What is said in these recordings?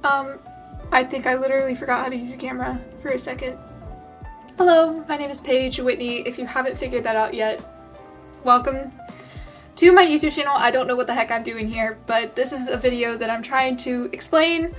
Um, I think I literally forgot how to use a camera for a second. Hello, my name is Paige Whitney. If you haven't figured that out yet, welcome to my YouTube channel. I don't know what the heck I'm doing here, but this is a video that I'm trying to explain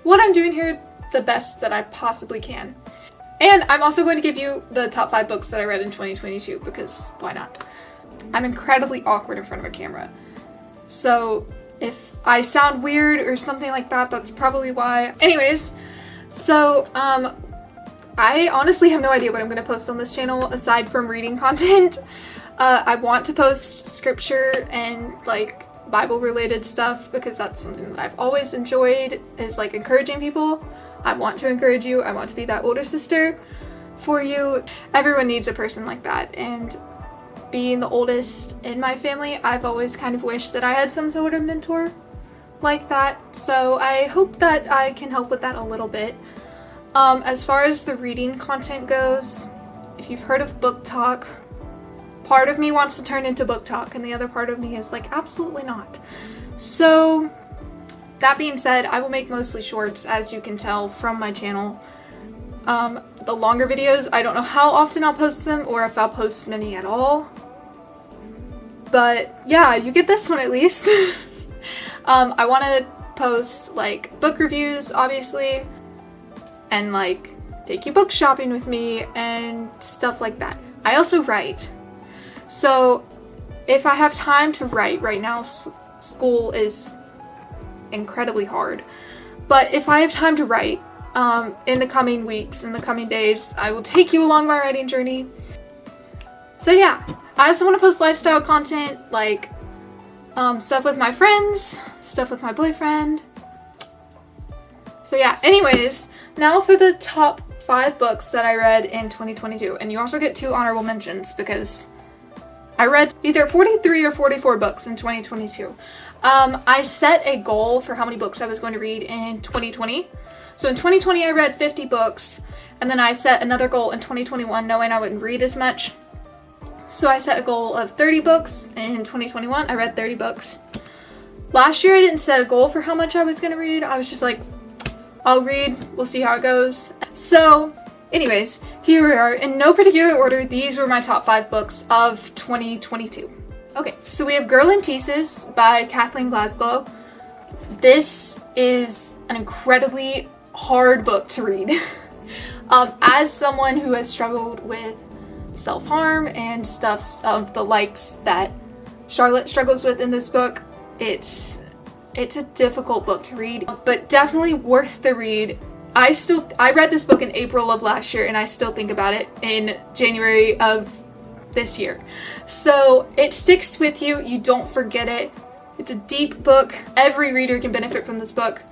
what I'm doing here the best that I possibly can. And I'm also going to give you the top 5 books that I read in 2022, because why not? I'm incredibly awkward in front of a camera. So if I sound weird or something like that, that's probably why. Anyways, so I honestly have no idea what I'm going to post on this channel aside from reading content. I want to post scripture and like Bible related stuff because that's something that I've always enjoyed, is like encouraging people. I want to encourage you. I want to be that older sister for you. Everyone needs a person like that, and being the oldest in my family, I've always kind of wished that I had some sort of mentor like that. So I hope that I can help with that a little bit. As far as the reading content goes, if you've heard of Book Talk, part of me wants to turn into Book Talk and the other part of me is like, absolutely not. So that being said, I will make mostly shorts, as you can tell from my channel. The longer videos, I don't know how often I'll post them or if I'll post many at all. But yeah, you get this one at least. I want to post like book reviews, obviously, and like take you book shopping with me and stuff like that. I also write. So if I have time to write right now, school is incredibly hard. But if I have time to write, in the coming weeks, in the coming days, I will take you along my writing journey. So yeah, I also want to post lifestyle content, like stuff with my friends, stuff with my boyfriend. So yeah, anyways, now for the top 5 books that I read in 2022. And you also get 2 honorable mentions because I read either 43 or 44 books in 2022. I set a goal for how many books I was going to read in 2020. So in 2020 I read 50 books, and then I set another goal in 2021 knowing I wouldn't read as much. So I set a goal of 30 books. In 2021 I read 30 books. Last year I didn't set a goal for how much I was going to read. I was just like, I'll read, we'll see how it goes. So anyways, here we are. In no particular order, these were my top 5 books of 2022. Okay, so we have Girl in Pieces by Kathleen Glasgow. This is an incredibly hard book to read. As someone who has struggled with self-harm and stuff of the likes that Charlotte struggles with in this book, it's a difficult book to read, but definitely worth the read. I read this book in April of last year and I still think about it in January of this year. So it sticks with you, you don't forget it. It's a deep book. Every reader can benefit from this book,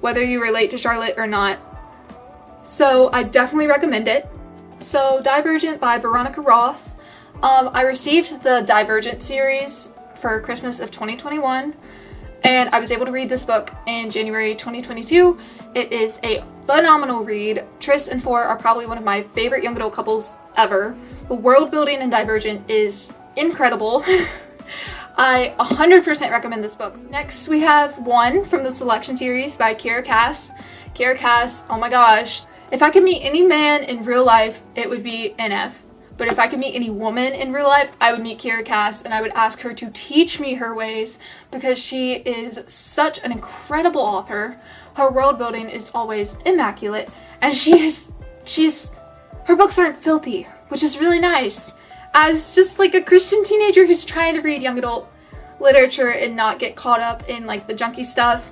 whether you relate to Charlotte or not. So I definitely recommend it. So Divergent by Veronica Roth. I received the Divergent series for Christmas of 2021, and I was able to read this book in January 2022. It is a phenomenal read. Tris and Four are probably one of my favorite young adult couples ever. The world building in Divergent is incredible. I 100% recommend this book. Next we have One from the Selection series by Kiera Cass. Kiera Cass, oh my gosh. If I could meet any man in real life, it would be NF. But if I could meet any woman in real life, I would meet Kiera Cass and I would ask her to teach me her ways because she is such an incredible author. Her world building is always immaculate, and her books aren't filthy, which is really nice. As just like a Christian teenager who's trying to read young adult literature and not get caught up in like the junky stuff.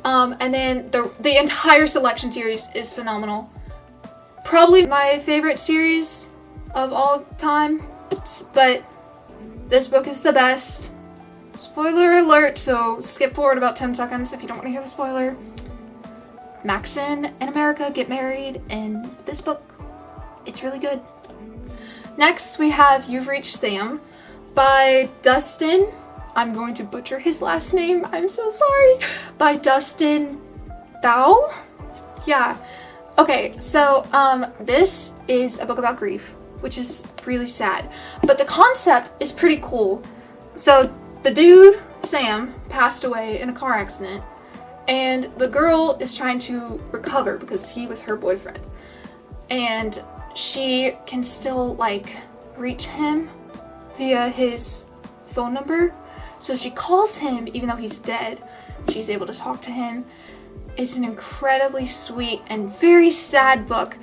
And then the entire Selection series is phenomenal. Probably my favorite series of all time, but this book is the best. Spoiler alert, so skip forward about 10 seconds if you don't want to hear the spoiler. Maxon and America get married in this book. It's really good. Next, we have You've Reached Sam by Dustin. I'm going to butcher his last name. I'm so sorry. By Dustin Thau? Yeah. Okay, so this is a book about grief, which is really sad. But the concept is pretty cool. So the dude, Sam, passed away in a car accident. And the girl is trying to recover because he was her boyfriend. And she can still like reach him via his phone number. So she calls him even though he's dead. She's able to talk to him. It's an incredibly sweet and very sad book,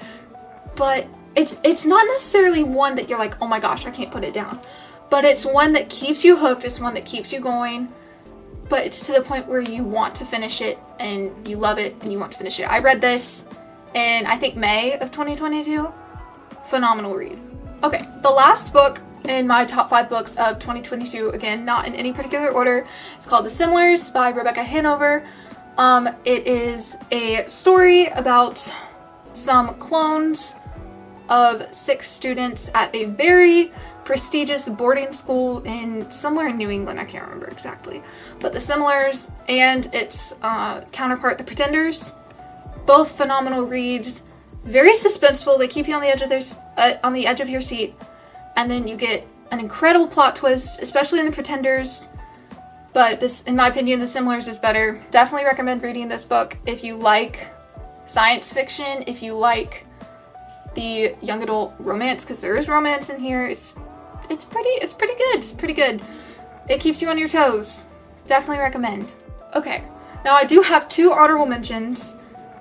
but it's not necessarily one that you're like, oh my gosh, I can't put it down. But it's one that keeps you hooked, it's one that keeps you going, but it's to the point where you want to finish it and you love it and you want to finish it. I read this in, I think, May of 2022. Phenomenal read. Okay, the last book in my top 5 books of 2022, again, not in any particular order, it's called The Similars by Rebecca Hanover. It is a story about some clones of 6 students at a very prestigious boarding school in somewhere in New England, I can't remember exactly. But The Similars and its counterpart, The Pretenders, both phenomenal reads, very suspenseful. They keep you on the edge of your seat, and then you get an incredible plot twist, especially in The Pretenders. But this, in my opinion, The Similars is better. Definitely recommend reading this book if you like science fiction, if you like the young adult romance, because there is romance in here. It's pretty good. It's pretty good. It keeps you on your toes. Definitely recommend. Okay, now I do have 2 honorable mentions,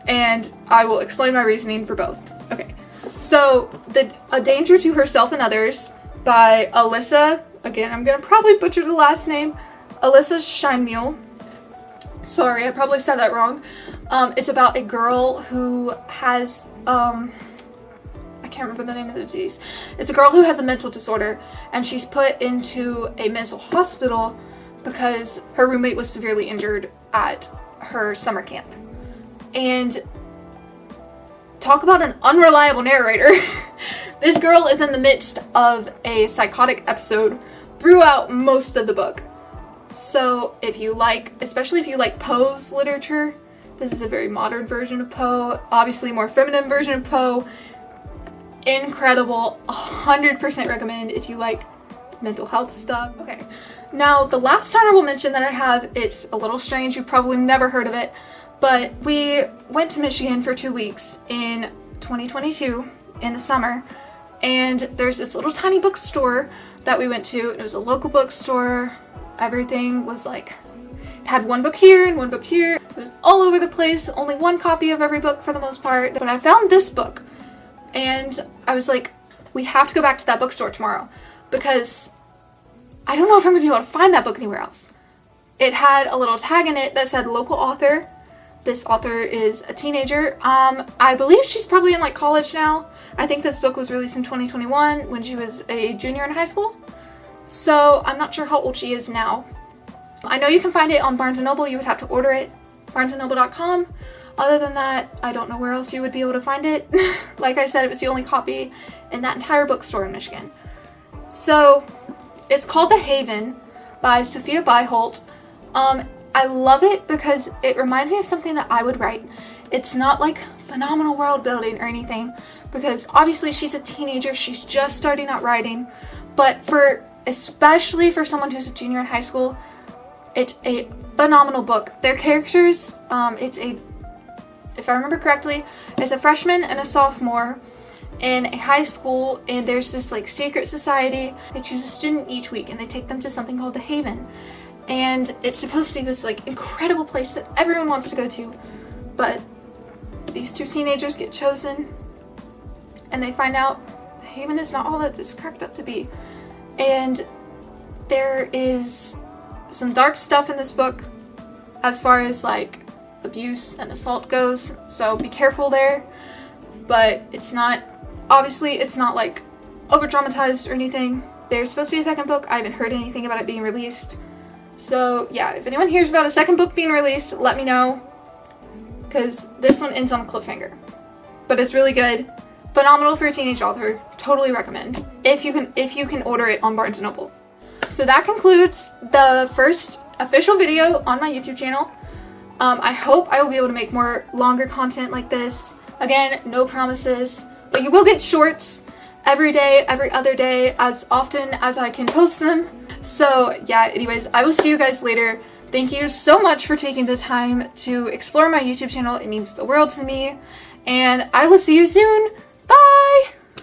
and I will explain my reasoning for both. Okay, so A Danger to Herself and Others by Alyssa, again, I'm gonna probably butcher the last name, Alyssa Scheinmuhl. Sorry, I probably said that wrong. It's about a girl who has, I can't remember the name of the disease. It's a girl who has a mental disorder, and she's put into a mental hospital because her roommate was severely injured at her summer camp. And talk about an unreliable narrator. This girl is in the midst of a psychotic episode throughout most of the book. So if you like, especially if you like Poe's literature, this is a very modern version of Poe, obviously more feminine version of Poe. Incredible, 100% recommend if you like mental health stuff. Okay, now the last honorable mention that I have, it's a little strange, you've probably never heard of it, but we went to Michigan for 2 weeks in 2022 in the summer, and there's this little tiny bookstore that we went to, and it was a local bookstore. Everything was like, it had one book here and one book here. It was all over the place, only one copy of every book for the most part. But I found this book, and I was like, we have to go back to that bookstore tomorrow, because I don't know if I'm gonna be able to find that book anywhere else. It had a little tag in it that said local author. This author is a teenager. I believe she's probably in like college now. I think this book was released in 2021 when she was a junior in high school. So I'm not sure how old she is now. I know you can find it on Barnes & Noble. You would have to order it, barnesandnoble.com. Other than that, I don't know where else you would be able to find it. Like I said, it was the only copy in that entire bookstore in Michigan. So it's called The Haven by Sophia Byholt. I love it because it reminds me of something that I would write. It's not like phenomenal world building or anything, because obviously she's a teenager, she's just starting out writing, but especially for someone who's a junior in high school, it's a phenomenal book. Their characters, if I remember correctly, it's a freshman and a sophomore in a high school, and there's this like secret society. They choose a student each week and they take them to something called The Haven. And it's supposed to be this like incredible place that everyone wants to go to, but these 2 teenagers get chosen and they find out The Haven is not all that it's cracked up to be. And there is some dark stuff in this book as far as like abuse and assault goes, so be careful there. But it's not like over dramatized or anything. There's supposed to be a second book. I haven't heard anything about it being released. So yeah, if anyone hears about a second book being released, let me know, because this one ends on a cliffhanger. But it's really good. Phenomenal for a teenage author. Totally recommend. If you can order it on Barnes & Noble. So that concludes the first official video on my YouTube channel. I hope I will be able to make more longer content like this. Again, no promises, but you will get shorts every day, every other day, as often as I can post them. So yeah, anyways, I will see you guys later. Thank you so much for taking the time to explore my YouTube channel. It means the world to me. And I will see you soon. Bye!